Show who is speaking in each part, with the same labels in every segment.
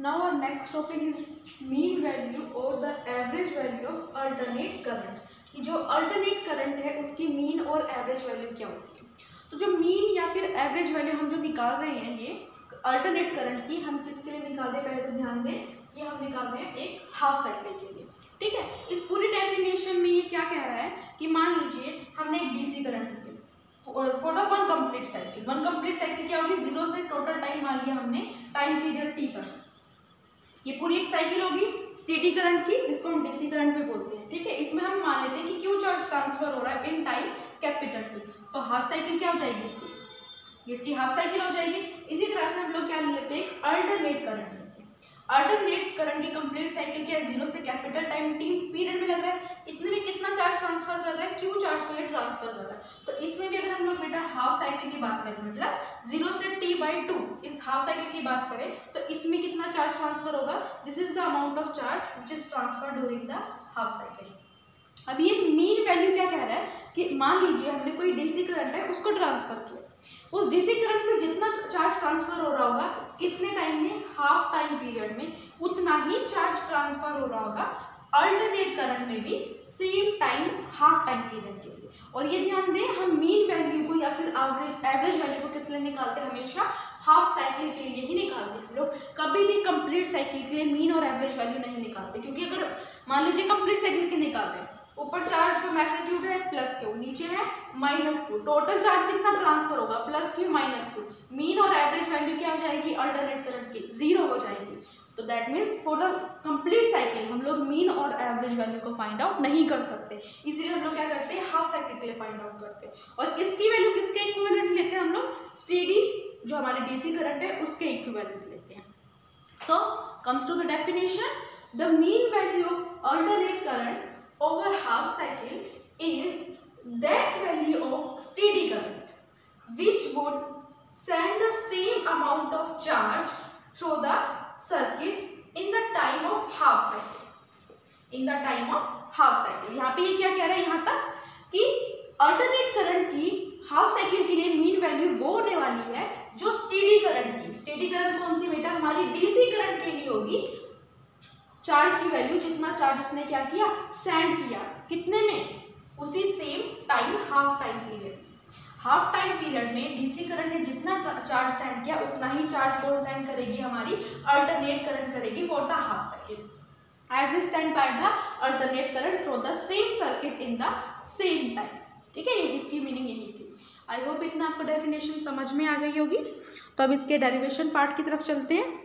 Speaker 1: Now our next topic is mean value और the average value of alternate current. कि जो alternate current है उसकी mean और average value क्या होती है. तो जो mean या फिर average value हम जो निकाल रहे हैं ये alternate current की, हम किसके लिए निकाल रहे हैं पहले तो ध्यान दें. ये हम निकाल रहे हैं एक हाफ साइकिल के लिए. ठीक है. इस पूरी डेफिनेशन में ये क्या कह रहा है कि मान लीजिए हमने एक डीसी करंट लिया for the one complete cycle. One complete cycle क्या होगी, जीरो से टोटल टाइम मान लिया हमने टाइम पीरियड टी का. ये पूरी एक साइकिल होगी स्टेडी करंट की, जिसको हम डीसी करंट पे बोलते हैं. ठीक है. इसमें हम मान लेते हैं कि क्यू चार्ज ट्रांसफर हो रहा है इन टाइम कैपिटल टी. तो हाफ साइकिल क्या हो जाएगी इसकी, इसकी हाफ साइकिल हो जाएगी. इसी तरह से हम लोग क्या लेते हैं, एक अल्टरनेट करंट लेते हैं. अल्टरनेट करंट की कंप्लीट साइकिल क्या है, जीरो से कैपिटल टाइम टी पीरियड में लग रहा है. इतने में कितना चार्ज ट्रांसफर कर रहा है, क्यू चार्ज को ये ट्रांसफर कर रहा है. तो इसमें भी अगर हम लोग बेटा हाफ साइकिल की बात करें, मतलब जीरो से टी बाई टू इस हाफ साइकिल की बात करें, तो इसमें कितना चार्ज ट्रांसफर होगा, this is the amount of charge which is transfer during the half cycle. अब ये मीन वैल्यू क्या कह रहा है कि मान लीजिए हमने कोई डीसी करंट है उसको ट्रांसफर किया, उस डीसी करंट में जितना चार्ज ट्रांसफर हो रहा होगा कितने टाइम में, हाफ टाइम पीरियड में, उतना ही चार्ज ट्रांसफर हो रहा होगा अल्टरनेट करंट में भी same time half time period के लिए. और ये ध्यान दें, हम मीन वैल्यू को या फिर एवरेज वैल्यू को किस लिए निकालते हैं, हमेशा हाफ साइकिल के लिए ही निकालते हैं. हम लोग कभी भी कंप्लीट साइकिल के लिए मीन और एवरेज वैल्यू नहीं निकालते, क्योंकि अगर मान लीजिए कंप्लीट साइकिल के निकाल रहे हैं, ऊपर चार्ज का मैग्नीट्यूड है प्लस क्यू, नीचे है माइनस क्यू, टोटल चार्ज कितना ट्रांसफर होगा, plus Q minus Q. Mean और एवरेज वैल्यू क्या हो जाएगी अल्टरनेट करंट की, जीरो हो जाएगी. तो that means for the complete cycle हम लोग मीन और एवरेज वैल्यू को फाइंड आउट नहीं कर सकते, इसीलिए हम लोग क्या करते हैं, हाफ साइकिल के लिए फाइंड आउट करते हैं. और इसकी वैल्यू किसके इक्विवेलेंट लेते हैं हम लोग, स्टेडी जो हमारे डीसी करंट है उसके इक्विवेलेंट लेते हैं. So comes to the definition, the mean value of alternate current over half cycle is that value of steady current which would send the same amount of charge through the circuit in the time of half cycle. In the time of half cycle. यहाँ पे ये क्या कह रहा है यहाँ तक कि अल्टरनेट करंट की हाफ साइकिल के लिए मीन वैल्यू वो होने वाली है जो स्टेडी करंट की. स्टेडी करंट कौन सी बेटा, हमारी डीसी करंट के लिए होगी. चार्ज की वैल्यू जितना चार्ज उसने क्या किया, सेंड किया, कितने में, उसी same time half time period. Half time period में डीसी करंट ने जितना चार्ज सेंड किया उतना ही चार्ज कौन सेंड करेगी, हमारी अल्टरनेट करंट करेगी for the half cycle, as is send by the alternate current through the same circuit in the same time. ठीक है, इसकी मीनिंग यही थी. आई होप इतना आपको डेफिनेशन समझ में आ गई होगी. तो अब इसके डेरिवेशन पार्ट की तरफ चलते हैं.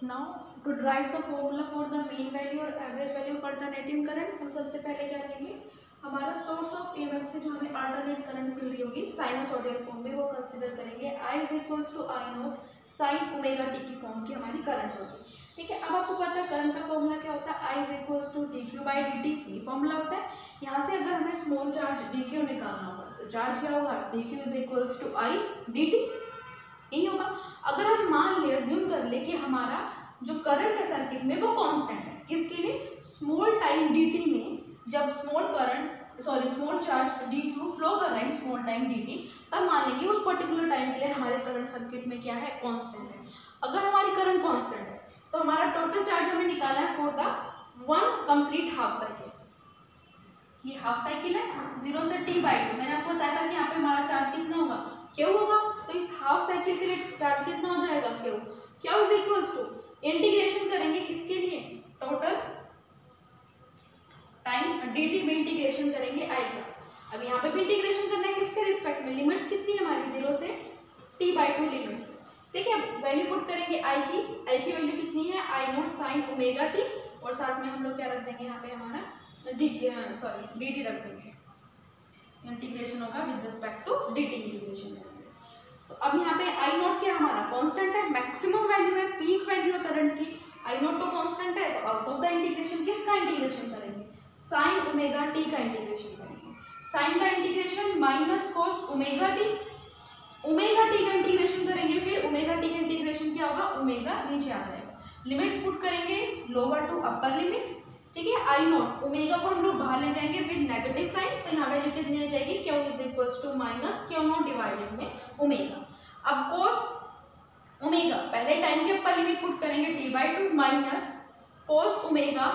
Speaker 1: Now to derive the formula for the mean value और average value of alternating current, हम सबसे पहले क्या लेंगे, हमारा सोर्स ऑफ ईएमएफ से जो हमें अल्टरनेट करंट मिल रही होगी साइनसॉइडल फॉर्म में, वो कंसीडर करेंगे. I is equals to I note sign omega T की फॉर्म की हमारी करंट होगी. ठीक है. अब आपको पता है करंट का फॉर्मूला क्या होता है, I is equals to D Q by D T, ये फॉर्मूला होता है. यहाँ से अगर हमें स्मॉल चार्ज डी क्यू निकालना होगा तो चार्ज क्या होगा, D Q is equals to I D T, यही होगा. अगर हम मान ले, अज्यूम कर ले कि हमारा जो करंट है सर्किट में वो कांस्टेंट है, किसके लिए, स्मॉल टाइम dt में, जब small charge D Q flow कर रहा है स्मॉल टाइम dt, तब मान लेंगे उस पर्टिकुलर टाइम के लिए हमारे करंट सर्किट में क्या है, कांस्टेंट है. अगर हमारी करंट कांस्टेंट है तो हमारा टोटल चार्ज हमें निकालना है for the one complete half cycle. ये हाफ साइकिल है, जीरो से टी बाई टू. मैंने आपको बताया था कि यहाँ पे हमारा चार्ज कितना होगा, क्यू होगा. तो इस हाफ साइकिल के लिए चार्ज कितना हो जाएगा, Q is equals to, integration करेंगे किसके लिए, टोटल टाइम dt में इंटीग्रेशन करेंगे i का. अब यहाँ पे भी इंटीग्रेशन करना है किसके रिस्पेक्ट में, लिमिट्स कितनी है हमारी, जीरो से t बाई टू लिमिट्स. ठीक है. वैल्यू पुट करेंगे i की वैल्यू कितनी है, I note sign omega T, और साथ में हम लोग क्या रख देंगे यहाँ पे, हमारा dt रख देंगे. इंटीग्रेशन होगा with respect to dt integration. तो अब यहाँ पे आई नोट क्या हमारा कांस्टेंट है, मैक्सिमम वैल्यू है, पीक वैल्यू है करंट की. आई नोट तो कांस्टेंट है, तो आउट ऑफ द इंटीग्रेशन किसका इंटीग्रेशन करेंगे, साइन ओमेगा टी का इंटीग्रेशन करेंगे. साइन का integration minus cos omega T का इंटीग्रेशन करेंगे. फिर ओमेगा टी का इंटीग्रेशन क्या होगा, ओमेगा नीचे आ जाएगा. लिमिट्स पुट करेंगे लोअर टू अपर लिमिट. ठीक है. आई नोट ओमेगा को हम लोग बाहर ले जाएंगे विद नेगेटिव साइन, तो यहाँ वैल्यू कितनी आ जाएगी, Q is equals to minus Q naught divided में ओमेगा. अब कोस ओमेगा पहले टाइम के अपर लिमिट पुट करेंगे t/2 minus cos omega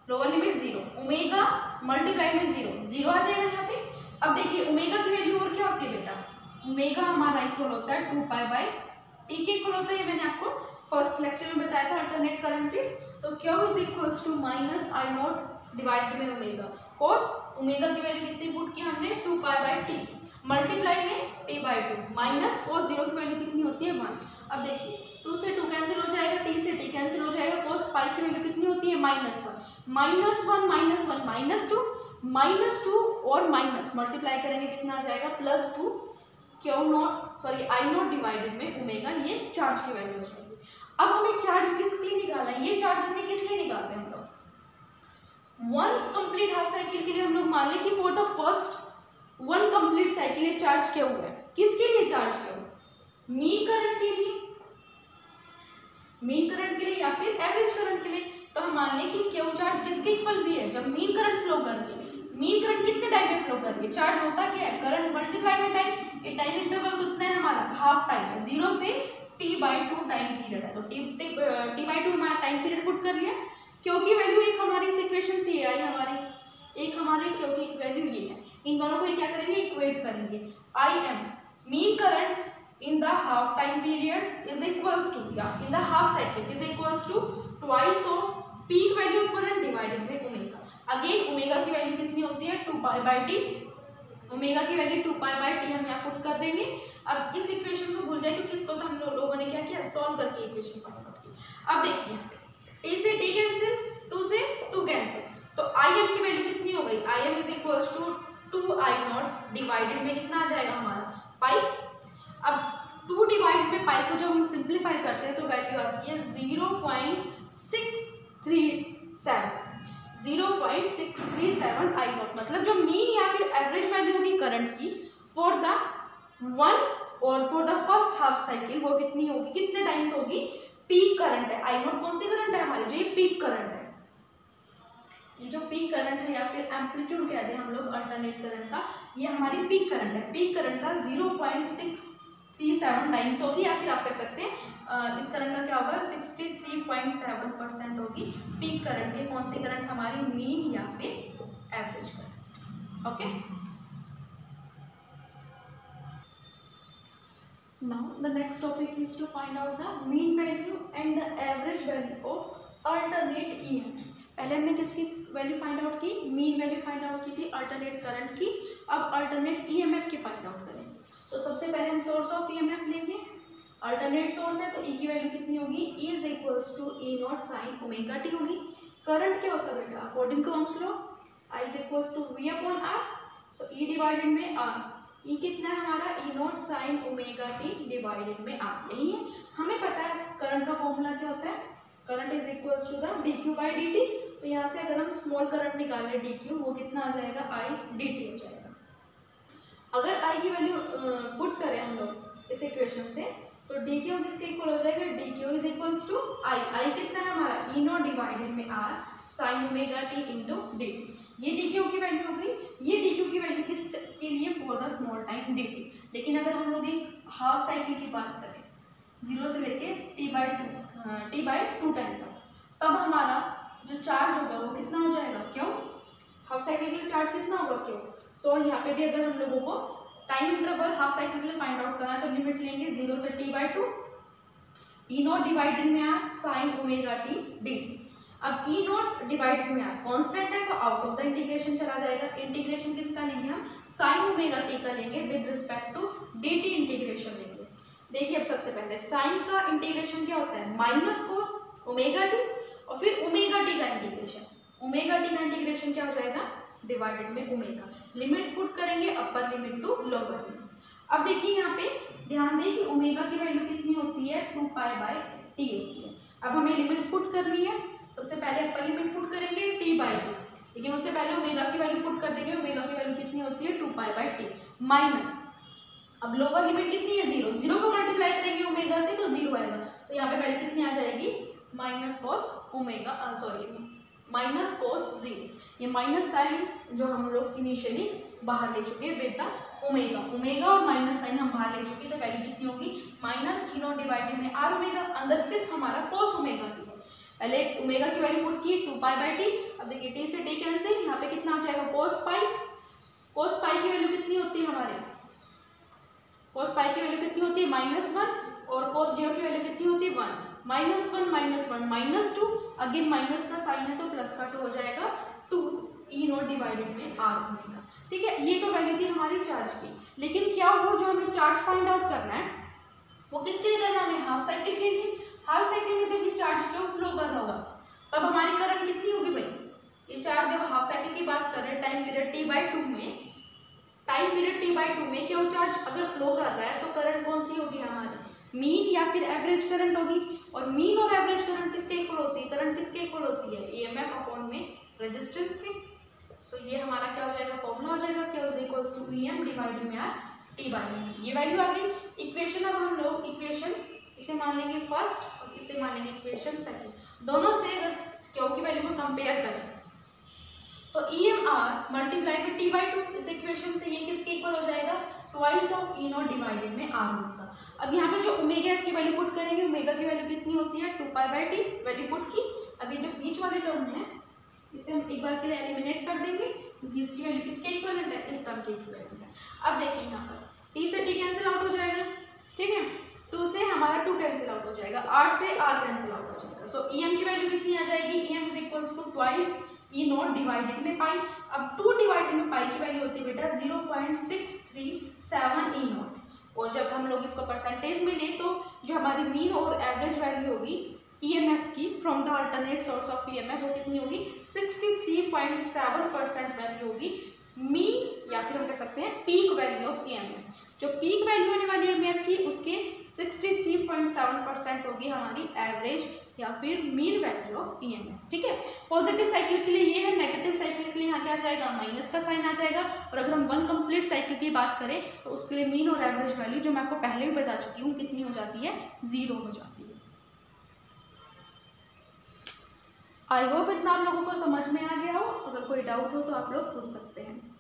Speaker 1: lower limit 0, omega multiply में 0 आ जाएगा यहाँ पे। अब देखिए ओमेगा की वैल्यू और क्या होती है बेटा, ओमेगा हमारा इक्वल होता है 2π/t के इक्वल होता है। ये मैंने आपको फर्स्ट लेक्चर में बताया था अल्टरनेट करंट के। तो Q is equals to minus I0 divided में ओमेगा। cos ओमेगा की वैल्यू कितनी पुट की हमने 2π/t मल्टीप्लाई में t/2 माइनस cos 0 की वैल्यू कितनी होती है 1। अब देखिए 2 से 2 कैंसिल हो जाएगा, t से t कैंसिल हो जाएगा, cos पाई की वैल्यू कितनी होती है -1 -2 और माइनस मल्टीप्लाई करेंगे कितना आ जाएगा +2 I0 डिवाइडेड में ओमेगा, ये चार्ज की वैल्यू हो जाएगी। अब हमें चार्ज किसके लिए निकालना है, ये चार्ज हमें किस लिए निकाल रहे हैं हम लोग, 1 कंप्लीट हाफ साइकिल के लिए। हम लोग मान लें कि for the first 1 complete cycle ये चार्ज क्या हुआ है, किसके लिए चार्ज क्या हुआ, मीन करंट के लिए, मीन करंट के लिए या फिर एवरेज करंट के लिए। तो हम मान लें कि क्यू चार्ज किसके इक्वल भी है, जब मीन करंट फ्लो कर रही है। मीन करंट कितने टाइम में फ्लो कर रही है, चार्ज होता क्या है, करंट मल्टीप्लाई में टाइम। ये टाइम इंटरवल कितना है हमारा, हाफ टाइम है, 0 से t/2 टाइम पीरियड है। तो t/2 हमारा टाइम पीरियड पुट कर लिया। क्योंकि वैल्यू एक हमारी इस इक्वेशन से आई हमारी, एक हमारी क्योंकि वैल्यू ये है, इन दोनों को क्या करेंगे, इक्वेट करेंगे। Im mean current in the half time period is equals to, in the half cycle is equals to twice of peak value of current divided by omega। Again omega की value कितनी होती है 2π/t, omega की value 2π/t हम यहाँ put कर देंगे। अब इस इक्वेशन को भूल जाए क्योंकि इसको तो हम लोगों ने क्या किया, सॉल्व करके इक्वेशन फाइंड आउट की। अब देखिए t से t कैंसिल, 2 से 2 कैंसिल, तो Im की वैल्यू कितनी हो गई, Im is equals to 2I0 divided में कितना आ जाएगा हमारा पाई। अब 2 डिवाइड में पाई को जब हम सिंप्लीफाई करते हैं तो वैल्यू आती है 0.637 I0। मतलब जो मीन या फिर एवरेज वैल्यू होगी करंट की फॉर द 1 और for the first half cycle वो कितनी होगी, कितने टाइम्स होगी, पीक करंट है। I0 कौन सी करंट है हमारी, जो ये पीक करंट है, ये जो पीक करंट है या फिर एम्पलीट्यूड कहते हैं हम लोग अल्टरनेट करंट का, ये हमारी पीक करंट है। पीक करंट का 0.637 टाइम्स होगी, या फिर आप कह सकते हैं इस करंट का क्या होगा 63.7% होगी पीक करंट के। कौन सी करंट हमारी, मीन या फिर average current. Okay, now the next topic is to find out the mean value and the average value of alternate EMF. पहले हमने किसकी वैल्यू फाइंड आउट की, मीन वैल्यू फाइंड आउट की थी अल्टरनेट करंट की। अब अल्टरनेट ईएमएफ की find out करेंगे। तो सबसे पहले हम सोर्स ऑफ ईएमएफ लेंगे, अल्टरनेट सोर्स है तो ई की वैल्यू कितनी होगी, E is equals to E0 sine omega T होगी। करंट क्या होता है बेटा, according to Ohm's law I is equals to V/R, so E divided में आर। ई कितना है हमारा, E0 sine omega T divided में आर, यही है। हमें पता है करंट का फॉर्मूला क्या होता है, current is equals to the dq/dt। तो यहाँ से अगर हम स्मॉल करंट निकालें dq, वो कितना आ जाएगा, I/dt हो जाएगा। अगर I की वैल्यू पुट करें हम लोग इस इक्वेशन से तो dq किसके इक्वल हो जाएगा, dq is equals to I कितना है हमारा, E0 डिवाइडेड में R sine omega T into dt। ये dq की वैल्यू हो गई। ये dq की वैल्यू किस के लिए, for the small time dt। लेकिन अगर हम लोग एक हाफ साइकिल की बात करें 0 से लेके t/2 टाइम तक, तब हमारा जो चार्ज होगा वो कितना हो जाएगा, क्यों, हाफ साइकिल के लिए चार्ज कितना होगा, क्यों। सो यहाँ पे भी अगर हम लोगों को टाइम इंटरवल हाफ साइकिल के लिए फाइंड आउट करना है तो लिमिट लेंगे 0 से t/2, E0 डिवाइडेड में R sine omega T dt। अब E0 डिवाइडेड में आर कांस्टेंट है तो आउट ऑफ द इंटीग्रेशन चला जाएगा। इंटीग्रेशन किसका लेंगे हम, साइन ओमेगा टी का लेंगे with respect to dt integration लेंगे। देखिए अब सबसे पहले साइन का इंटीग्रेशन क्या होता है, माइनस कोस ओमेगा टी, और फिर ओमेगा टी का इंटीग्रेशन, ओमेगा टी का इंटीग्रेशन क्या हो जाएगा, डिवाइडेड में ओमेगा। लिमिट्स पुट करेंगे, upper limit to lower limit. अब देखिए यहाँ पे ध्यान दें कि ओमेगा की वैल्यू कितनी होती है, 2π/t होती है। अब हमें लिमिट्स पुट करनी है। सबसे पहले अपर लिमिट पुट करेंगे t/2, लेकिन उससे पहले ओमेगा की वैल्यू पुट कर देंगे। ओमेगा की वैल्यू कितनी होती है, 2π/t माइनस, अब लोअर लिमिट कितनी है, 0, 0 को मल्टीप्लाई करेंगे ओमेगा से तो 0 आएगा। तो यहाँ पे वैल्यू कितनी आ जाएगी, minus cos omega, minus cos 0। ये माइनस साइन जो हम लोग इनिशियली बाहर ले चुके हैं विद द ओमेगा, ओमेगा और माइनस साइन हम बाहर ले चुके हैं, तो वैल्यू कितनी होगी माइनस ई नॉट डिवाइडेड में आर ओमेगा, अंदर सिर्फ हमारा कोस ओमेगा टी है। पहले ओमेगा की वैल्यू पुट की 2π/t, अब देखिए टी से टी कैंसिल, यहाँ पे कितना हो जाएगा कोस पाई, कोस पाई की वैल्यू कितनी होती है हमारे, कोस पाई की वैल्यू कितनी होती है -1 और कोस 0 की वैल्यू कितनी होती है 1, -1 -1 -2, अगेन माइनस का साइन है तो प्लस का 2 हो जाएगा 2 ई नॉट डिवाइडेड में आर ओमेगा। ठीक है, ये तो वैल्यू थी हमारी चार्ज की, लेकिन क्या वो जो हमें चार्ज फाइंड आउट करना है वो किसके लिए करना है, हमें हाफ साइकिल के लिए। हाफ साइकिल में जब ये चार्ज क्यों फ्लो कर रहा होगा तब हमारी करंट कितनी होगी भाई, ये चार्ज जब हाफ साइकिल की बात कर रहे हैं टाइम पीरियड t/2 में, टाइम पीरियड t/2 में क्या वो चार्ज अगर फ्लो कर रहा है तो करंट कौन सी होगी हमारी, मीन या फिर एवरेज करंट होगी। और मीन और एवरेज करंट किसके इक्वल होती है, करंट किसके इक्वल होती है, EMF अपॉन में रेजिस्टेंस के। सो ये हमारा क्या हो जाएगा, फॉर्मूला हो जाएगा क्या, is equals to EM divided में आर t/2। ये वैल्यू आ गई। इक्वेशन अब हम लोग इक्वेशन इसे मान लेंगे फर्स्ट और इसे मान लेंगे इक्वेशन सेकंड, दोनों से अगर क्यू की वैल्यू को कंपेयर करें तो EMR मल्टीप्लाई में t/2, इस इक्वेशन से ये किसके इक्वल हो जाएगा, twice of E naught divided में आर ओमेगा। अब यहाँ पे जो ओमेगा इसकी वैल्यू पुट करेंगे, ओमेगा की वैल्यू कितनी होती है 2π/t, वैल्यू पुट की। अब ये जो बीच वाले टर्म है इसे हम एक बार के लिए एलिमिनेट कर देंगे क्योंकि इसकी वैल्यू किसके इक्वलेंट है, इस टर्म के इक्वलेंट है। अब देखिए यहाँ पर t से t कैंसिल आउट हो जाएगा, ठीक है, 2 से हमारा 2 कैंसिल आउट हो जाएगा, r से r कैंसिल आउट हो जाएगा। सो EM की वैल्यू कितनी आ जाएगी, EM is equals to twice E naught divided में पाई। अब 2 डिवाइडेड में पाई की वैल्यू होती है बेटा 0.637 ई नॉट, और जब हम लोग इसको परसेंटेज में ले तो जो हमारी मीन और एवरेज वैल्यू होगी EMF की from the alternate source of EMF वो कितनी होगी 63.7% वैल्यू होगी मीन, या फिर हम कह सकते हैं पीक वैल्यू ऑफ EMF। जो पीक वैल्यू होने वाली है EMF की उसके 63.7% होगी हमारी एवरेज या फिर मीन वैल्यू ऑफ EMF। ठीक है, पॉजिटिव साइकिल के लिए ये है, नेगेटिव साइकिल के लिए यहाँ क्या आ जाएगा माइनस का साइन आ जाएगा। और अगर हम 1 कंप्लीट साइकिल की बात करें तो उसके लिए मीन और एवरेज वैल्यू जो मैं आपको पहले भी बता चुकी हूँ कितनी हो जाती है 0 हो जाती है। आई होप इतना आप लोगों को समझ में आ गया हो, अगर कोई डाउट हो तो आप लोग पूछ सकते हैं।